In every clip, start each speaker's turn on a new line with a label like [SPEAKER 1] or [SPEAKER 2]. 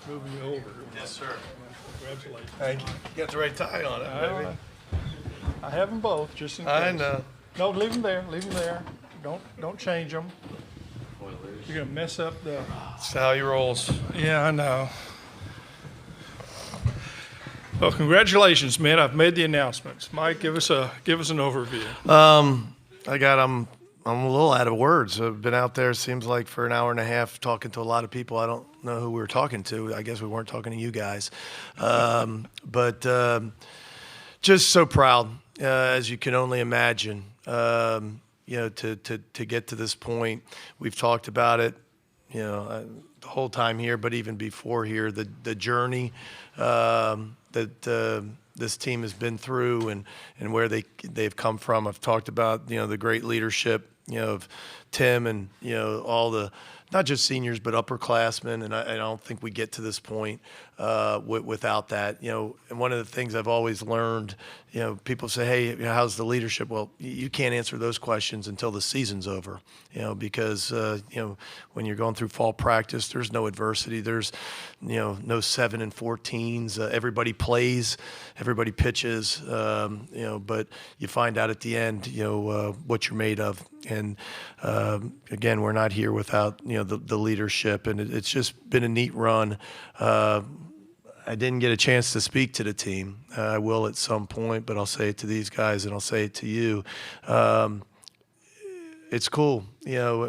[SPEAKER 1] moving you over.
[SPEAKER 2] Yes, sir.
[SPEAKER 1] Congratulations.
[SPEAKER 2] Thank you. You got the right tie on it, baby.
[SPEAKER 1] I have them both, just in case.
[SPEAKER 2] I know.
[SPEAKER 1] No, leave them there. Leave them there. Don't change them. You're gonna mess up the.
[SPEAKER 2] That's how he rolls.
[SPEAKER 1] Yeah, I know. Well, congratulations, man. I've made the announcements. Mike, give us an overview.
[SPEAKER 2] I'm a little out of words. I've been out there, seems like, for an hour and a half talking to a lot of people. I don't know who we were talking to. I guess we weren't talking to you guys. But just so proud, as you can only imagine, to get to this point. We've talked about it, the whole time here, but even before here, the journey that this team has been through and where they've come from. I've talked about, the great leadership, of Tim and, all the, not just seniors, but upperclassmen. And I don't think we get to this point without that, and one of the things I've always learned, people say, hey, how's the leadership? Well, you can't answer those questions until the season's over, because, when you're going through fall practice, there's no adversity. There's, no 7 and 14s. Everybody plays, everybody pitches, but you find out at the end, what you're made of. And again, we're not here without, the leadership, and it's just been a neat run. I didn't get a chance to speak to the team. I will at some point, but I'll say it to these guys and I'll say it to you. It's cool.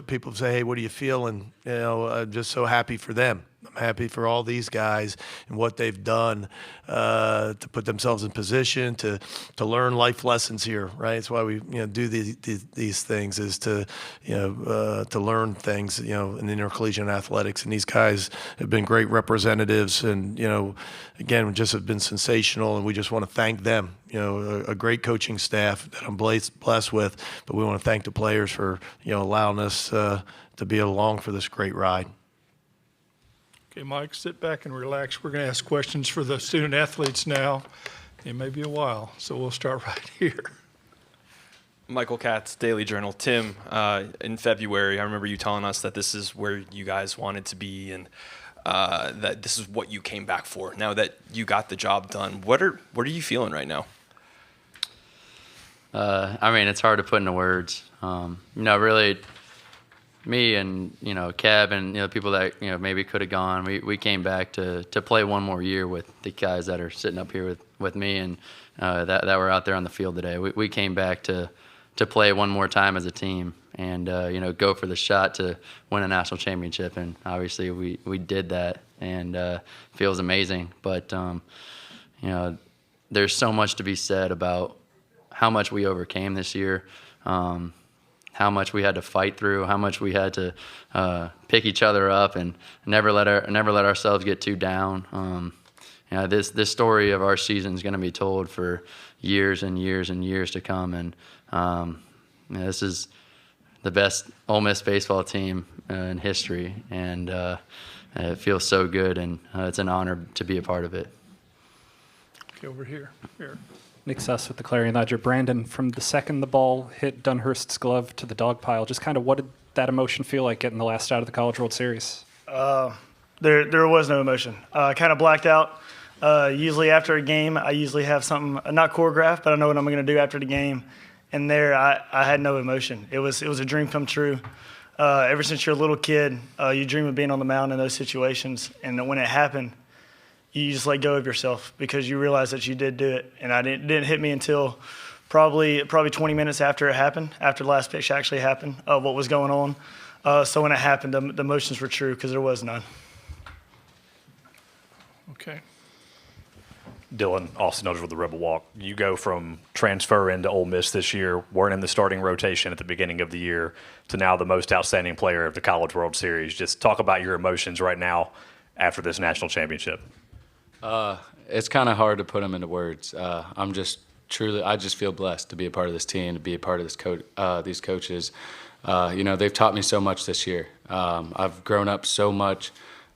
[SPEAKER 2] People say, hey, what are you feeling? I'm just so happy for them. I'm happy for all these guys and what they've done to put themselves in position to learn life lessons here, right? It's why we do these things, is to learn things in intercollegiate athletics. And these guys have been great representatives, and again, just have been sensational. And we just want to thank them. A great coaching staff that I'm blessed with, but we want to thank the players for allowing us to be along for this great ride.
[SPEAKER 1] Okay, Mike, sit back and relax. We're going to ask questions for the student athletes now. It may be a while, so we'll start right here.
[SPEAKER 3] Michael Katz, Daily Journal. Tim, in February, I remember you telling us that this is where you guys wanted to be and that this is what you came back for. Now that you got the job done, what are you feeling right now?
[SPEAKER 4] It's hard to put into words. Really, me and Kev and people that maybe could have gone. We came back to play one more year with the guys that are sitting up here with me and that were out there on the field today. We came back to play one more time as a team and go for the shot to win a national championship. And obviously we did that, and feels amazing. But there's so much to be said about how much we overcame this year. How much we had to fight through, how much we had to pick each other up and never let ourselves get too down. This story of our season is going to be told for years and years and years to come. And this is the best Ole Miss baseball team in history, and it feels so good, and it's an honor to be a part of it.
[SPEAKER 1] Okay, over here.
[SPEAKER 5] Nick Suss with the Clarion Ledger. Brandon, from the second the ball hit Dunhurst's glove to the dog pile, just kind of what did that emotion feel like getting the last out of the College World Series?
[SPEAKER 6] There was no emotion. I kind of blacked out. Usually after a game, I usually have something, not choreographed, but I know what I'm going to do after the game. And there, I had no emotion. It was a dream come true. Ever since you're a little kid, you dream of being on the mound in those situations. And when it happened, you just let go of yourself because you realize that you did do it. And it didn't hit me until probably 20 minutes after it happened, after the last pitch actually happened, what was going on. So when it happened, the emotions were true because there was none.
[SPEAKER 1] Okay.
[SPEAKER 7] Dylan, Austin Eldridge with the Rebel Walk. You go from transfer into Ole Miss this year, weren't in the starting rotation at the beginning of the year, to now the most outstanding player of the College World Series. Just talk about your emotions right now after this national championship.
[SPEAKER 4] It's kind of hard to put them into words. I just feel blessed to be a part of this team, to be a part of these coaches. They've taught me so much this year. I've grown up so much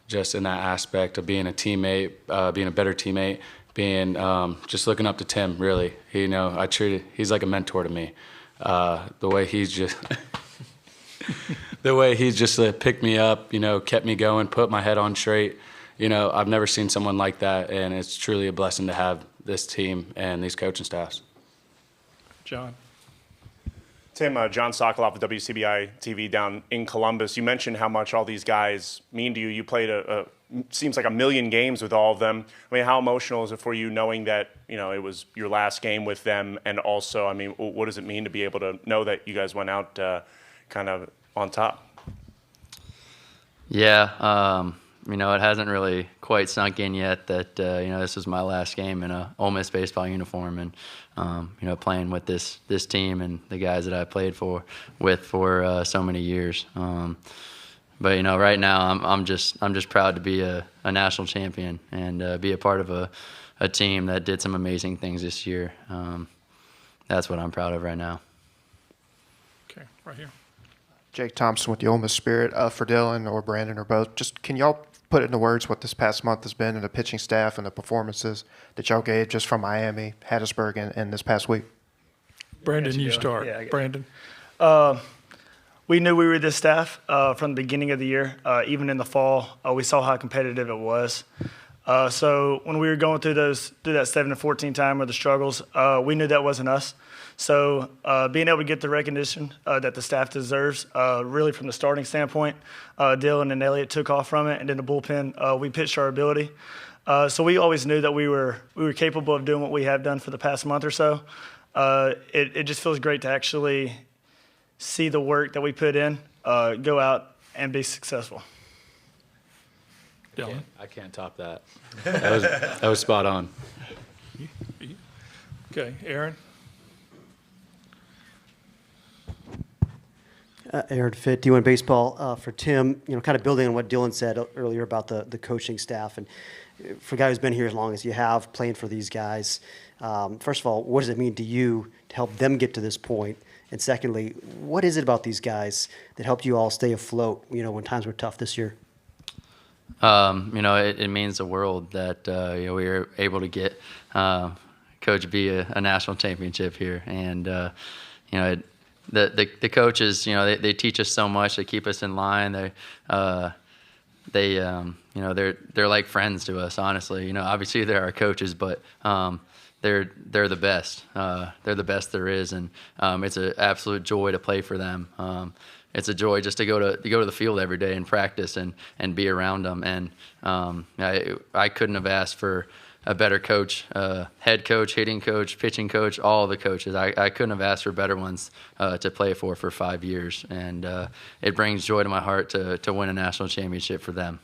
[SPEAKER 4] just in that aspect of being a teammate, being a better teammate, being just looking up to Tim, really. He's like a mentor to me. The way he's just picked me up, kept me going, put my head on straight.
[SPEAKER 8] I've never seen someone like that, and it's truly a blessing to have this team and these coaching staffs.
[SPEAKER 1] John.
[SPEAKER 9] Tim, John Sokoloff of WCBI TV down in Columbus. You mentioned how much all these guys mean to you. You played seems like a million games with all of them. I mean, how emotional is it for you knowing that, it was your last game with them? And also, what does it mean to be able to know that you guys went out kind of on top?
[SPEAKER 4] Yeah, it hasn't really quite sunk in yet that, this was my last game in a Ole Miss baseball uniform and, playing with this team and the guys that I played with for so many years. But right now I'm just proud to be a national champion and be a part of a team that did some amazing things this year. That's what I'm proud of right now.
[SPEAKER 1] Okay, right here.
[SPEAKER 10] Jake Thompson with the Ole Miss Spirit. For Dylan or Brandon or both, just can y'all put into words what this past month has been and the pitching staff and the performances that y'all gave just from Miami, Hattiesburg, and this past week?
[SPEAKER 1] Brandon, you start.
[SPEAKER 6] Yeah,
[SPEAKER 1] Brandon.
[SPEAKER 6] We knew we were this staff from the beginning of the year. Even in the fall, we saw how competitive it was. So when we were going through that 7-14 time or the struggles, we knew that wasn't us. So being able to get the recognition that the staff deserves, really from the starting standpoint, Dylan and Elliott took off from it, and then the bullpen, we pitched our ability. So we always knew that we were capable of doing what we have done for the past month or so. It just feels great to actually see the work that we put in go out and be successful.
[SPEAKER 1] Dylan.
[SPEAKER 8] I can't top that. That was spot on.
[SPEAKER 1] Okay, Aaron.
[SPEAKER 11] Aaron Fitt, D1 Baseball. For Tim, kind of building on what Dylan said earlier about the coaching staff, and for a guy who's been here as long as you have, playing for these guys, first of all, what does it mean to you to help them get to this point? And secondly, what is it about these guys that helped you all stay afloat, when times were tough this year?
[SPEAKER 4] It means the world that we were able to get Coach B a national championship here, and the coaches, they teach us so much. They keep us in line. They're like friends to us, honestly. Obviously they're our coaches, but they're the best. They're the best there is, and it's an absolute joy to play for them. It's a joy just to go to the field every day and practice and be around them. And I couldn't have asked for a better coach, head coach, hitting coach, pitching coach, all the coaches. I couldn't have asked for better ones to play for 5 years. And it brings joy to my heart to win a national championship for them.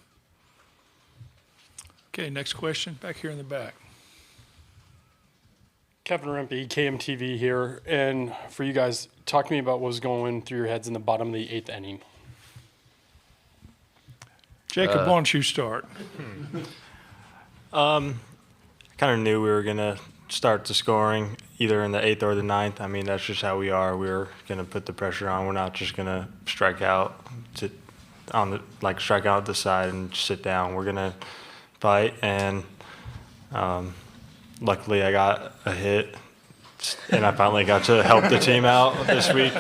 [SPEAKER 1] Okay, next question back here in the back.
[SPEAKER 12] Kevin Rempe, KMTV here. And for you guys, talk to me about what was going through your heads in the bottom of the 8th inning.
[SPEAKER 1] Jacob, why don't you start?
[SPEAKER 13] Kind of knew we were going to start the scoring either in the 8th or the 9th. That's just how we are. We're going to put the pressure on. We're not just going to strike out strike out the side and sit down. We're going to fight, and luckily I got a hit, and I finally got to help the team out this week.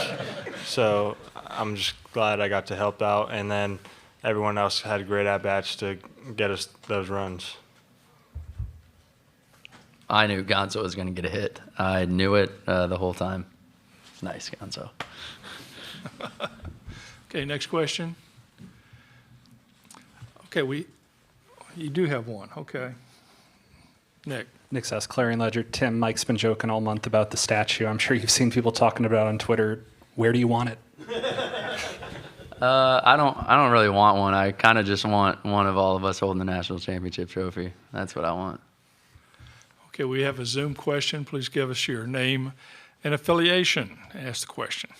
[SPEAKER 13] So I'm just glad I got to help out, and then everyone else had great at-bats to get us those runs.
[SPEAKER 4] I knew Gonzo was going to get a hit. I knew it the whole time. Nice, Gonzo.
[SPEAKER 1] Okay, next question. Okay, you do have one. Okay. Nick
[SPEAKER 5] says, Clarion Ledger, Tim, Mike's been joking all month about the statue. I'm sure you've seen people talking about it on Twitter. Where do you want it?
[SPEAKER 4] I don't really want one. I kind of just want one of all of us holding the national championship trophy. That's what I want.
[SPEAKER 1] Okay, we have a Zoom question. Please give us your name and affiliation. Ask the question.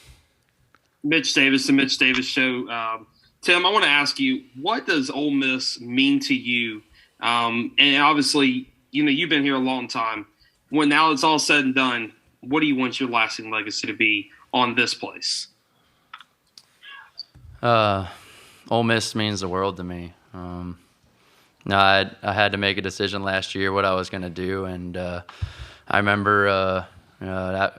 [SPEAKER 14] Mitch Davis, the Mitch Davis Show. Tim, I want to ask you, what does Ole Miss mean to you? And obviously, you've been here a long time. When now it's all said and done, what do you want your lasting legacy to be on this place?
[SPEAKER 4] Ole Miss means the world to me. I had to make a decision last year what I was going to do, and I remember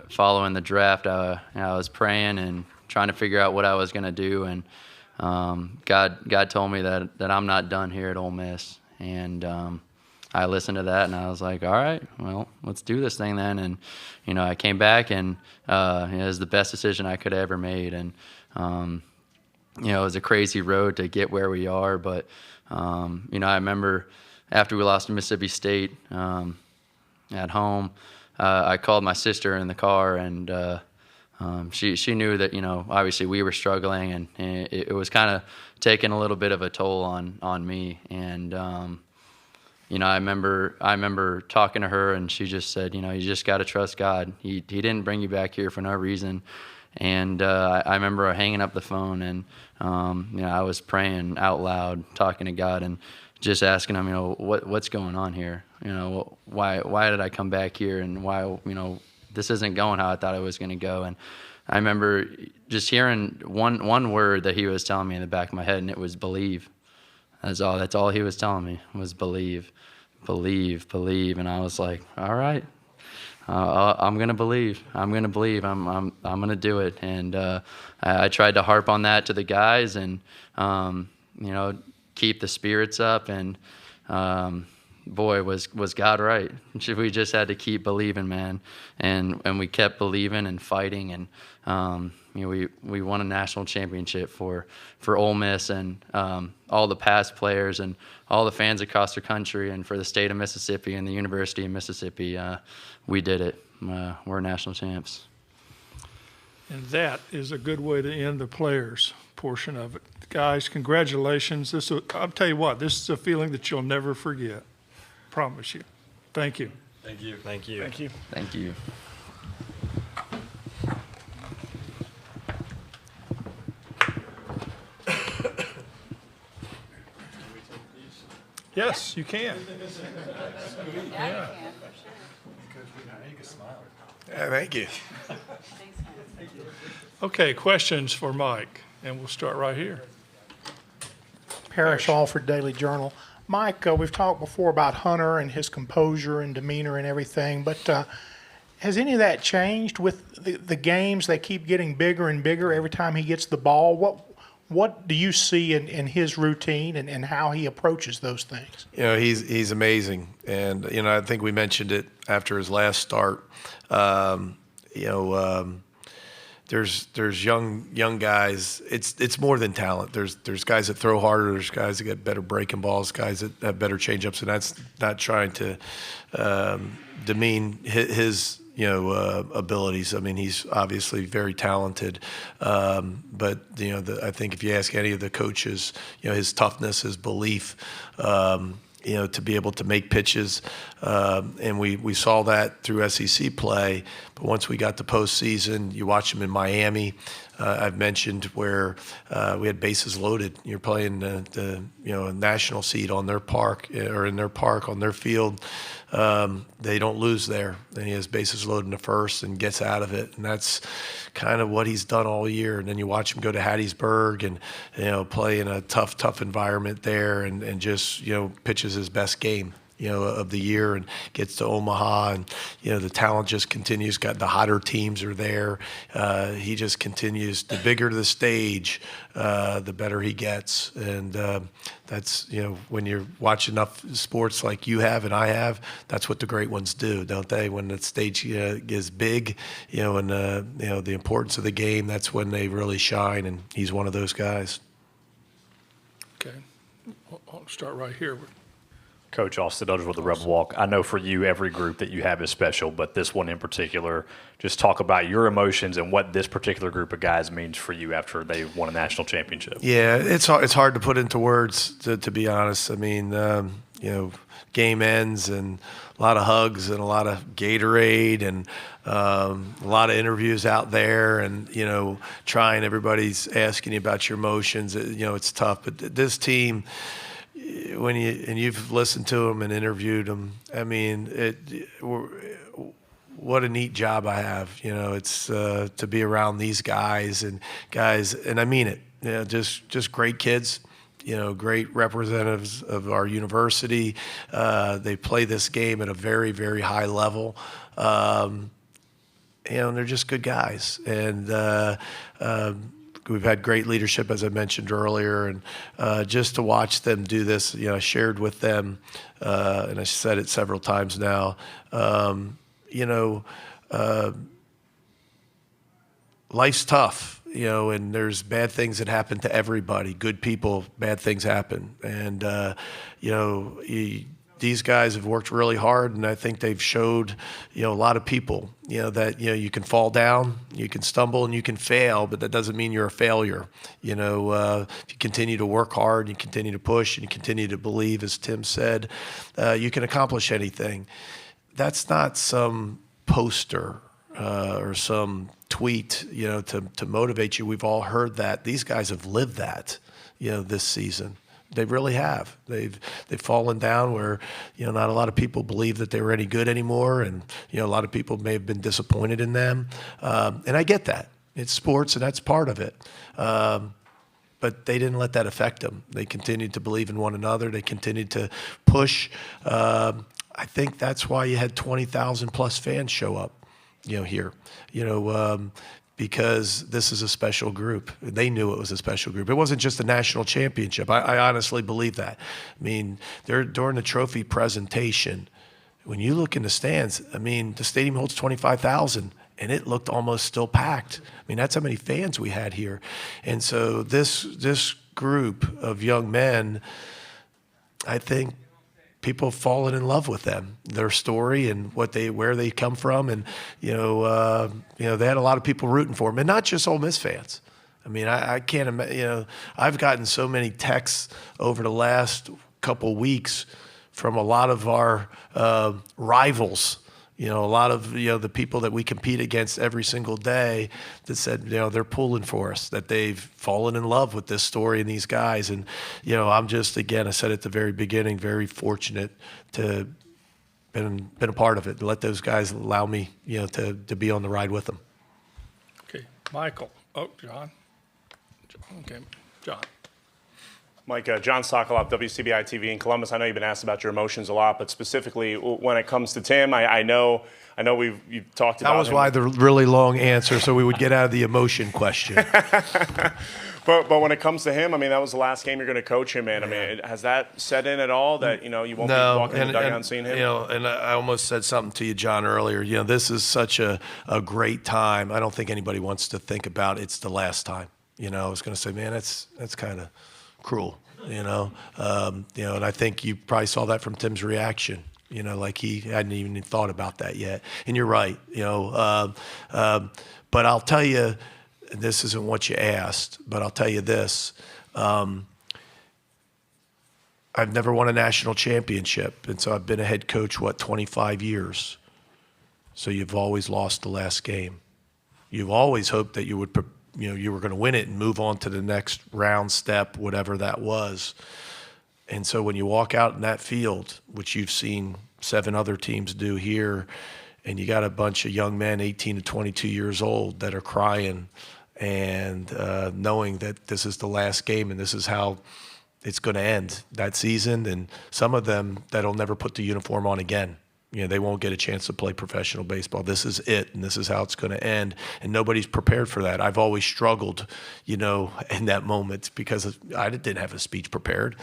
[SPEAKER 4] following the draft, I was praying and trying to figure out what I was going to do, and God told me that I'm not done here at Ole Miss, And I listened to that, and I was like, all right, well, let's do this thing then. And, I came back, and it was the best decision I could have ever made. And, it was a crazy road to get where we are. But, I remember after we lost to Mississippi State at home, I called my sister in the car, and she knew that, obviously we were struggling, and it was kind of taking a little bit of a toll on me. And, I remember talking to her, and she just said, you just got to trust God. He didn't bring you back here for no reason. And I remember hanging up the phone, and I was praying out loud, talking to God, and just asking him, what's going on here? Why did I come back here, and why, this isn't going how I thought it was going to go. And I remember just hearing one word that he was telling me in the back of my head, and it was believe. That's all he was telling me was believe. And I was like, all right, I'm going to believe. I'm going to do it. And I tried to harp on that to the guys, and, keep the spirits up. And, boy, was God right. We just had to keep believing, man. And we kept believing and fighting. And, we won a national championship for Ole Miss, and all the past players and all the fans across the country, and for the state of Mississippi and the University of Mississippi. We did it. We're national champs.
[SPEAKER 1] And that is a good way to end the players portion of it. Guys, congratulations. I'll tell you what, this is a feeling that you'll never forget. Promise you. Thank you.
[SPEAKER 13] Thank you. Thank you.
[SPEAKER 6] Thank you.
[SPEAKER 4] Thank you.
[SPEAKER 1] Yes, you can. Yeah.
[SPEAKER 2] Yeah, thank you.
[SPEAKER 1] Okay, questions for Mike, and we'll start right here.
[SPEAKER 15] Parrish Alford Daily Journal. Mike, we've talked before about Hunter and his composure and demeanor and everything, but has any of that changed with the games? They keep getting bigger and bigger every time he gets the ball. What do you see in his routine and how he approaches those things?
[SPEAKER 2] He's amazing, and I think we mentioned it after his last start. There's young guys. It's more than talent. There's guys that throw harder. There's guys that get better breaking balls. Guys that have better changeups, and that's not trying to demean his abilities. I mean, he's obviously very talented, but I think if you ask any of the coaches, his toughness, his belief, to be able to make pitches, and we saw that through SEC play. But once we got to postseason, you watch him in Miami. I've mentioned where we had bases loaded. You're playing the national seed on their park, or in their park on their field. They don't lose there. And he has bases loaded in the first and gets out of it. And that's kind of what he's done all year. And then you watch him go to Hattiesburg and play in a tough environment there, and just pitches his best game of the year, and gets to Omaha, and the talent just continues. Got the hotter teams are there. He just continues. The bigger the stage, the better he gets, and that's when you're watching enough sports like you have and I have, that's what the great ones do, don't they? When the stage is big, and the importance of the game, that's when they really shine, and he's one of those guys.
[SPEAKER 1] Okay, I'll start right here.
[SPEAKER 7] Coach Austin Dodgers with the Rebel Walk. I know for you, every group that you have is special, but this one in particular, just talk about your emotions and what this particular group of guys means for you after they won a national championship.
[SPEAKER 2] Yeah, it's hard to put into words, to be honest. I mean, game ends and a lot of hugs and a lot of Gatorade and a lot of interviews out there, and trying. Everybody's asking you about your emotions. It's tough, but this team, when you've listened to them and interviewed them, I mean, what a neat job I have. It's to be around these guys, and I mean it. Just great kids. Great representatives of our university. They play this game at a very, very high level. And they're just good guys. And we've had great leadership, as I mentioned earlier, and just to watch them do this, I shared with them, and I said it several times now, life's tough, and there's bad things that happen to everybody. Good people, bad things happen. And, these guys have worked really hard, and I think they've showed, a lot of people, that, you can fall down, you can stumble, and you can fail, but that doesn't mean you're a failure. If you continue to work hard, you continue to push, and you continue to believe, as Tim said, you can accomplish anything. That's not some poster or some tweet, to motivate you. We've all heard that. These guys have lived that, this season. They really have. They've fallen down where, not a lot of people believe that they were any good anymore, and, a lot of people may have been disappointed in them. And I get that. It's sports, and that's part of it. But they didn't let that affect them. They continued to believe in one another. They continued to push. I think that's why you had 20,000 plus fans show up, here, because this is a special group. They knew it was a special group. It wasn't just a national championship. I honestly believe that. I mean, during the trophy presentation, when you look in the stands, the stadium holds 25,000, and it looked almost still packed. That's how many fans we had here. And so this group of young men, I think, people have fallen in love with them, their story, and where they come from, and they had a lot of people rooting for them, and not just Ole Miss fans. I can't imagine. I've gotten so many texts over the last couple weeks from a lot of our rivals. A lot of the people that we compete against every single day that said they're pulling for us, that they've fallen in love with this story and these guys. And I'm just, again, I said at the very beginning, very fortunate to been a part of it, to let those guys allow me to be on the ride with them.
[SPEAKER 1] Okay, Michael. Oh, John. Okay, John.
[SPEAKER 9] Mike, John Sokoloff, WCBI TV in Columbus. I know you've been asked about your emotions a lot, but specifically when it comes to Tim, I know you've talked about.
[SPEAKER 2] That was
[SPEAKER 9] him.
[SPEAKER 2] why the really long answer, so we would get out of the emotion question.
[SPEAKER 9] But when it comes to him, that was the last game you're going to coach him in. Has that set in at all that you won't be walking in the dugout and seeing him?
[SPEAKER 2] And I almost said something to you, John, earlier. This is such a great time. I don't think anybody wants to think about it's the last time. I was going to say, man, that's kind of cruel, and I think you probably saw that from Tim's reaction, like he hadn't even thought about that yet. And you're right, but I'll tell you, this isn't what you asked, but I'll tell you this. I've never won a national championship, and so I've been a head coach, 25 years. So you've always lost the last game. You've always hoped that you would you were going to win it and move on to the next round, step, whatever that was. And so when you walk out in that field, which you've seen 7 other teams do here, and you got a bunch of young men, 18 to 22 years old, that are crying and knowing that this is the last game and this is how it's going to end that season, and some of them that'll never put the uniform on again. They won't get a chance to play professional baseball. This is it, and this is how it's going to end. And nobody's prepared for that. I've always struggled, in that moment because I didn't have a speech prepared.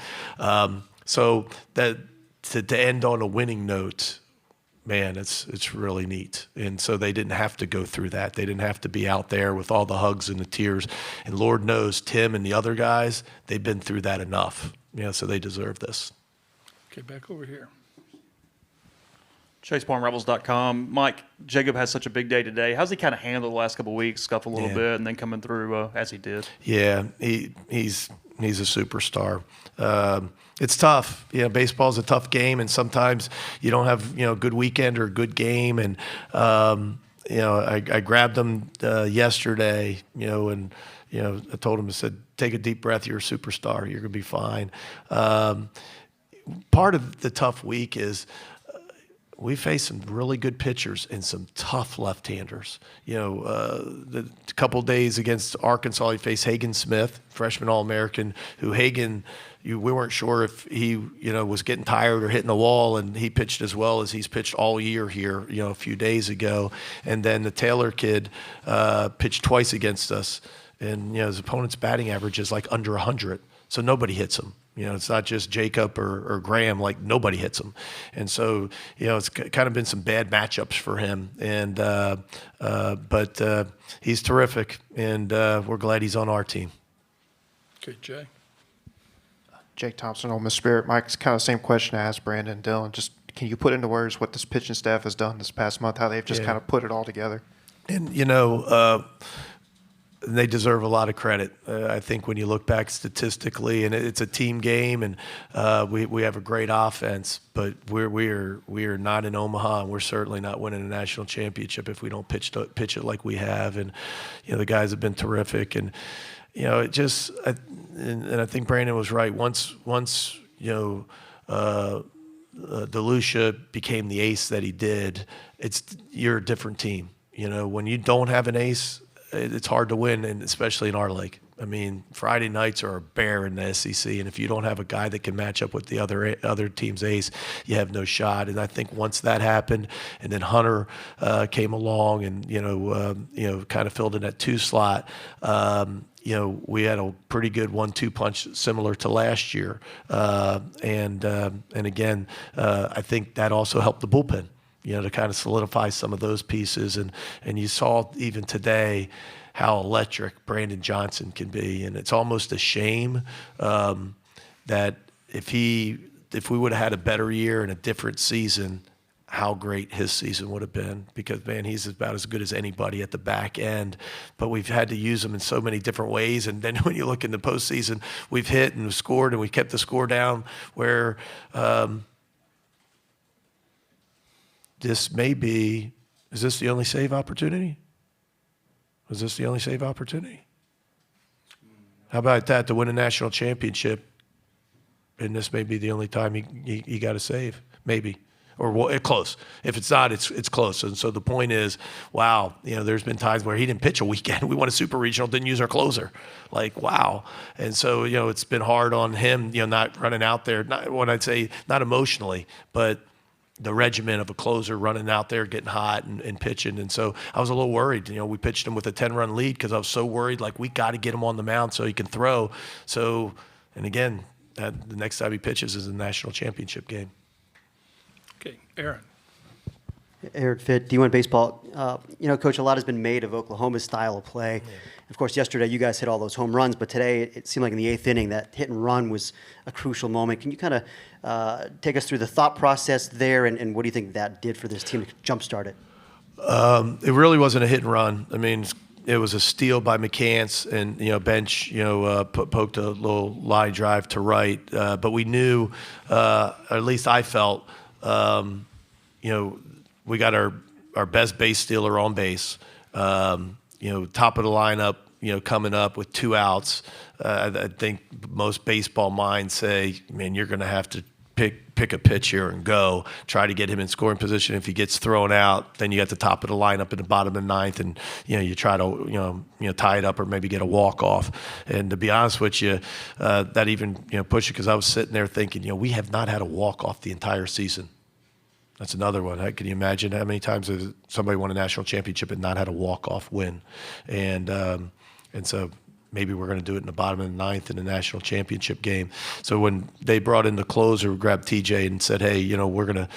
[SPEAKER 2] So that to end on a winning note, man, it's really neat. And so they didn't have to go through that. They didn't have to be out there with all the hugs and the tears. And Lord knows, Tim and the other guys, they've been through that enough. So they deserve this.
[SPEAKER 1] Okay, back over here.
[SPEAKER 16] ChasePointRebels.com. Mike, Jacob has such a big day today. How's he kind of handled the last couple of weeks, scuffle a little bit, and then coming through as he did?
[SPEAKER 2] Yeah, he's a superstar. It's tough. Baseball's a tough game, and sometimes you don't have a good weekend or a good game. And I grabbed him yesterday. And I told him, I said, take a deep breath. You're a superstar. You're gonna be fine. Part of the tough week is we face some really good pitchers and some tough left-handers. The couple days against Arkansas, he faced Hagen Smith, freshman All-American, who Hagen, we weren't sure if he, was getting tired or hitting the wall, and he pitched as well as he's pitched all year here, a few days ago. And then the Taylor kid pitched twice against us. And, his opponent's batting average is like under 100. So nobody hits him. It's not just Jacob or Graham, like nobody hits him. And so, it's kind of been some bad matchups for him. And but he's terrific, and we're glad he's on our team.
[SPEAKER 1] Okay, Jay.
[SPEAKER 10] Jake Thompson, Ole Miss Spirit. Mike, it's kind of the same question I asked Brandon and Dylan. Just can you put into words what this pitching staff has done this past month, how they've just kind of put it all together?
[SPEAKER 2] And, they deserve a lot of credit. I think when you look back statistically, and it's a team game, and we have a great offense, but we are not in Omaha, and we're certainly not winning a national championship if we don't pitch it like we have. And the guys have been terrific, and it just and I think Brandon was right. Once DeLucia became the ace that he did, you're a different team. When you don't have an ace, it's hard to win, and especially in our league. I mean, Friday nights are a bear in the SEC, and if you don't have a guy that can match up with the other team's ace, you have no shot. And I think once that happened, and then Hunter came along, and kind of filled in that 2 slot. We had a pretty good 1-2 punch similar to last year, and again, I think that also helped the bullpen. To kind of solidify some of those pieces. And you saw even today how electric Brandon Johnson can be. And it's almost a shame that if we would have had a better year and a different season, how great his season would have been. Because, man, he's about as good as anybody at the back end. But we've had to use him in so many different ways. And then when you look in the postseason, we've hit and scored, and we kept the score down where is this the only save opportunity? Was this the only save opportunity? How about that, to win a national championship, and this may be the only time he got a save? Maybe. Or close. If it's not, it's close. And so the point is, wow, there's been times where he didn't pitch a weekend. We won a super regional, didn't use our closer. Like, wow. And so, it's been hard on him, not running out there. When I'd say not emotionally, but the regimen of a closer running out there, getting hot and pitching. And so I was a little worried. We pitched him with a 10-run lead because I was so worried, like, we got to get him on the mound so he can throw. So, and again, the next time he pitches is a national championship game.
[SPEAKER 1] Okay, Aaron.
[SPEAKER 11] Aaron Fitt, D1 Baseball. Coach, a lot has been made of Oklahoma's style of play. Yeah. Of course, yesterday you guys hit all those home runs, but today it seemed like in the 8th inning that hit and run was a crucial moment. Can you kind of take us through the thought process there, and what do you think that did for this team to jumpstart it?
[SPEAKER 2] It really wasn't a hit and run. I mean, it was a steal by McCants, and bench poked a little line drive to right, but we knew, or at least I felt, we got our best base stealer on base. Top of the lineup, coming up with 2 outs. I think most baseball minds say, man, you're going to have to pick a pitch here and go, try to get him in scoring position. If he gets thrown out, then you got the top of the lineup in the bottom of the 9th, and you try to tie it up or maybe get a walk off. And to be honest with you, that even pushed it, because I was sitting there thinking, we have not had a walk off the entire season. That's another one. Can you imagine how many times has somebody won a national championship and not had a walk-off win? And so maybe we're going to do it in the bottom of the 9th in the national championship game. So when they brought in the closer, we grabbed TJ and said, hey, we're going to,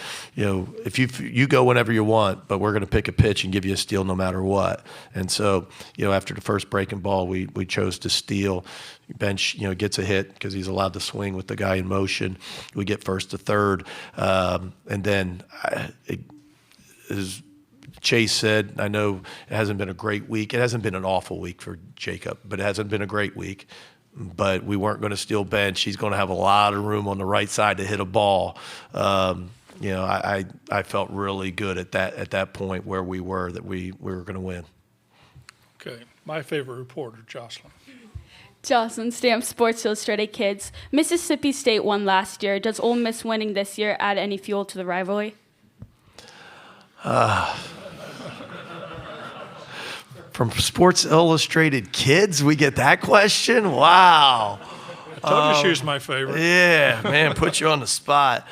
[SPEAKER 2] if you go whenever you want, but we're going to pick a pitch and give you a steal no matter what. And so, after the first breaking ball, we chose to steal. Bench, gets a hit because he's allowed to swing with the guy in motion. We get first to third. And then, as Chase said, I know it hasn't been a great week. It hasn't been an awful week for Jacob, but it hasn't been a great week. But we weren't going to steal bench. He's going to have a lot of room on the right side to hit a ball. I felt really good at that point where we were, that we were going to win.
[SPEAKER 1] Okay. My favorite reporter, Jocelyn.
[SPEAKER 17] Jocelyn Stamp, Sports Illustrated Kids. Mississippi State won last year. Does Ole Miss winning this year add any fuel to the rivalry?
[SPEAKER 2] From Sports Illustrated Kids, we get that question? Wow.
[SPEAKER 1] I told you she was my favorite.
[SPEAKER 2] Yeah, man, put you on the spot.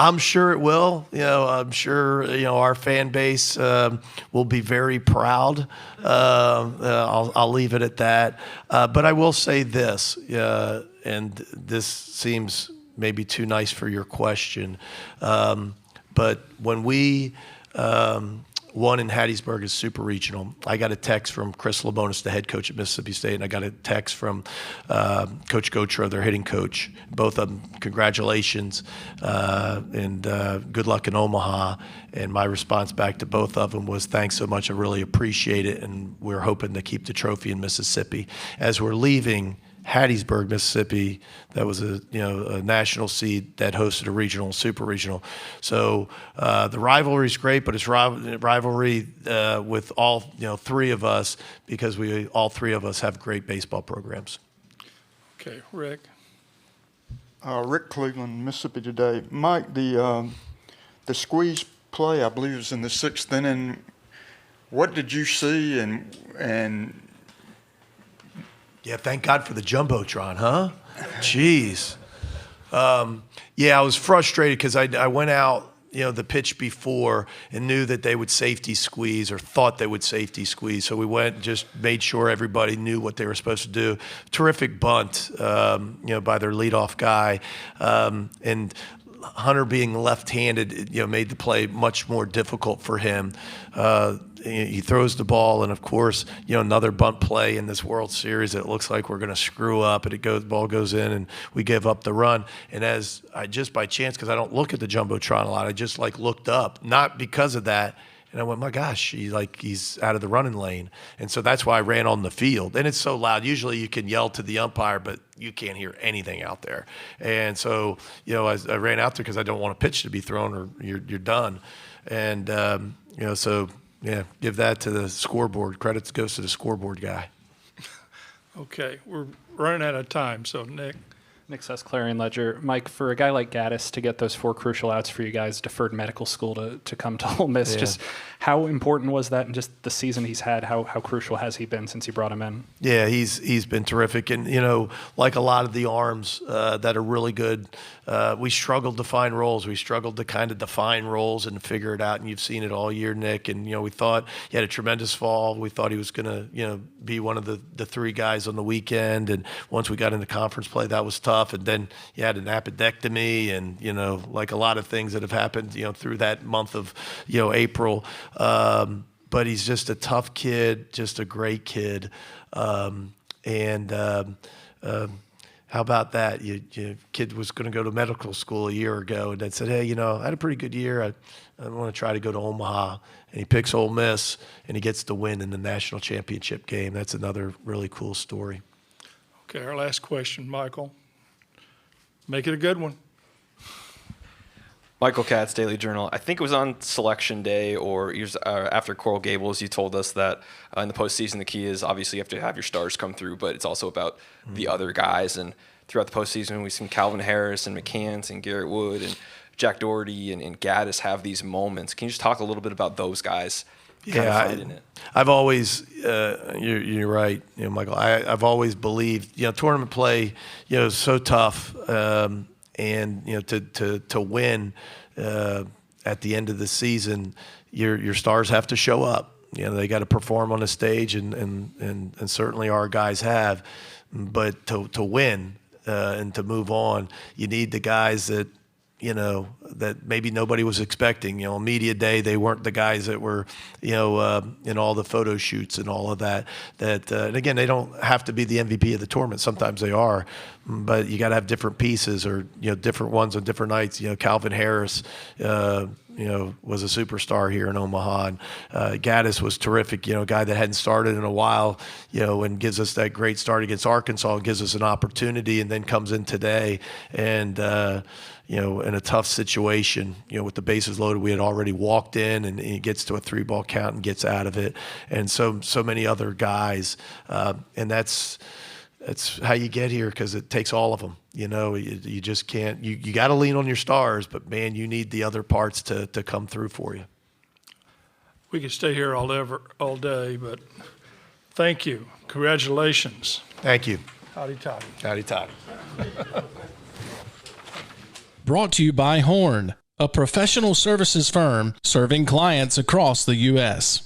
[SPEAKER 2] I'm sure it will. I'm sure our fan base will be very proud. I'll leave it at that. But I will say this, and this seems maybe too nice for your question, but when we won in Hattiesburg as Super Regional, I got a text from Chris Labonis, the head coach at Mississippi State, and I got a text from Coach Gotro, their hitting coach. Both of them, congratulations, and good luck in Omaha. And my response back to both of them was, thanks so much, I really appreciate it, and we're hoping to keep the trophy in Mississippi. As we're leaving Hattiesburg, Mississippi, that was a national seed that hosted a regional and super regional. So the rivalry is great, but it's rivalry with all three of us, because all three of us have great baseball programs.
[SPEAKER 1] Okay, Rick.
[SPEAKER 18] Rick Cleveland, Mississippi Today. Mike, the squeeze play, I believe, was in the 6th inning. What did you see and
[SPEAKER 2] Yeah, thank God for the Jumbotron, huh? Jeez. Yeah, I was frustrated because I went out, the pitch before and knew that they would safety squeeze, or thought they would safety squeeze. So we went and just made sure everybody knew what they were supposed to do. Terrific bunt, by their leadoff guy. And Hunter being left-handed, made the play much more difficult for him. He throws the ball, and of course, another bunt play in this World Series. It looks like we're going to screw up, and the ball goes in, and we give up the run. And as I just by chance, because I don't look at the Jumbotron a lot, I just looked up, not because of that. And I went, my gosh, he's out of the running lane. And so that's why I ran on the field. And it's so loud. Usually you can yell to the umpire, but you can't hear anything out there. And so, I ran out there because I don't want a pitch to be thrown, or you're done. And, so, yeah, give that to the scoreboard. Credit goes to the scoreboard guy.
[SPEAKER 1] Okay, we're running out of time, so Nick.
[SPEAKER 5] Nick Sess, Clarion Ledger. Mike, for a guy like Gaddis to get those 4 crucial outs for you guys, deferred medical school to come to Ole Miss, just how important was that, and just the season he's had, how crucial has he been since you brought him in?
[SPEAKER 2] Yeah, he's been terrific. And, like a lot of the arms that are really good, we struggled to find roles. We struggled to kind of define roles and figure it out, and you've seen it all year, Nick. And, we thought he had a tremendous fall. We thought he was going to, be one of the 3 guys on the weekend. And once we got into conference play, that was tough. And then he had an appendectomy, and, like a lot of things that have happened, through that month of, April. But he's just a tough kid, just a great kid. How about that? Your kid was going to go to medical school a year ago, and then said, hey, I had a pretty good year. I want to try to go to Omaha. And he picks Ole Miss, and he gets the win in the national championship game. That's another really cool story.
[SPEAKER 1] Okay, our last question, Michael. Make it a good one.
[SPEAKER 3] Michael Katz, Daily Journal. I think it was on selection day or after Coral Gables, you told us that in the postseason, the key is obviously you have to have your stars come through, but it's also about the other guys. And throughout the postseason, we've seen Calvin Harris and McCants and Garrett Wood and Jack Doherty and Gaddis have these moments. Can you just talk a little bit about those guys?
[SPEAKER 2] I've always, you're right, Michael. I've always believed, tournament play, is so tough, and to win at the end of the season, your stars have to show up. They got to perform on the stage, and certainly our guys have. But to win and to move on, you need the guys that that maybe nobody was expecting. Media day, they weren't the guys that were, in all the photo shoots and all of that. And again, they don't have to be the MVP of the tournament. Sometimes they are, but you got to have different pieces, or different ones on different nights. Calvin Harris, was a superstar here in Omaha, and Gaddis was terrific. A guy that hadn't started in a while, and gives us that great start against Arkansas, and gives us an opportunity, and then comes in today and. In a tough situation, with the bases loaded, we had already walked in, and he gets to a 3-ball count and gets out of it, and so many other guys, and that's how you get here, because it takes all of them. You just can't. You got to lean on your stars, but man, you need the other parts to come through for you.
[SPEAKER 1] We could stay here all day, but thank you. Congratulations.
[SPEAKER 2] Thank you.
[SPEAKER 1] Howdy toddy.
[SPEAKER 2] Howdy toddy.
[SPEAKER 19] Brought to you by Horn, a professional services firm serving clients across the U.S.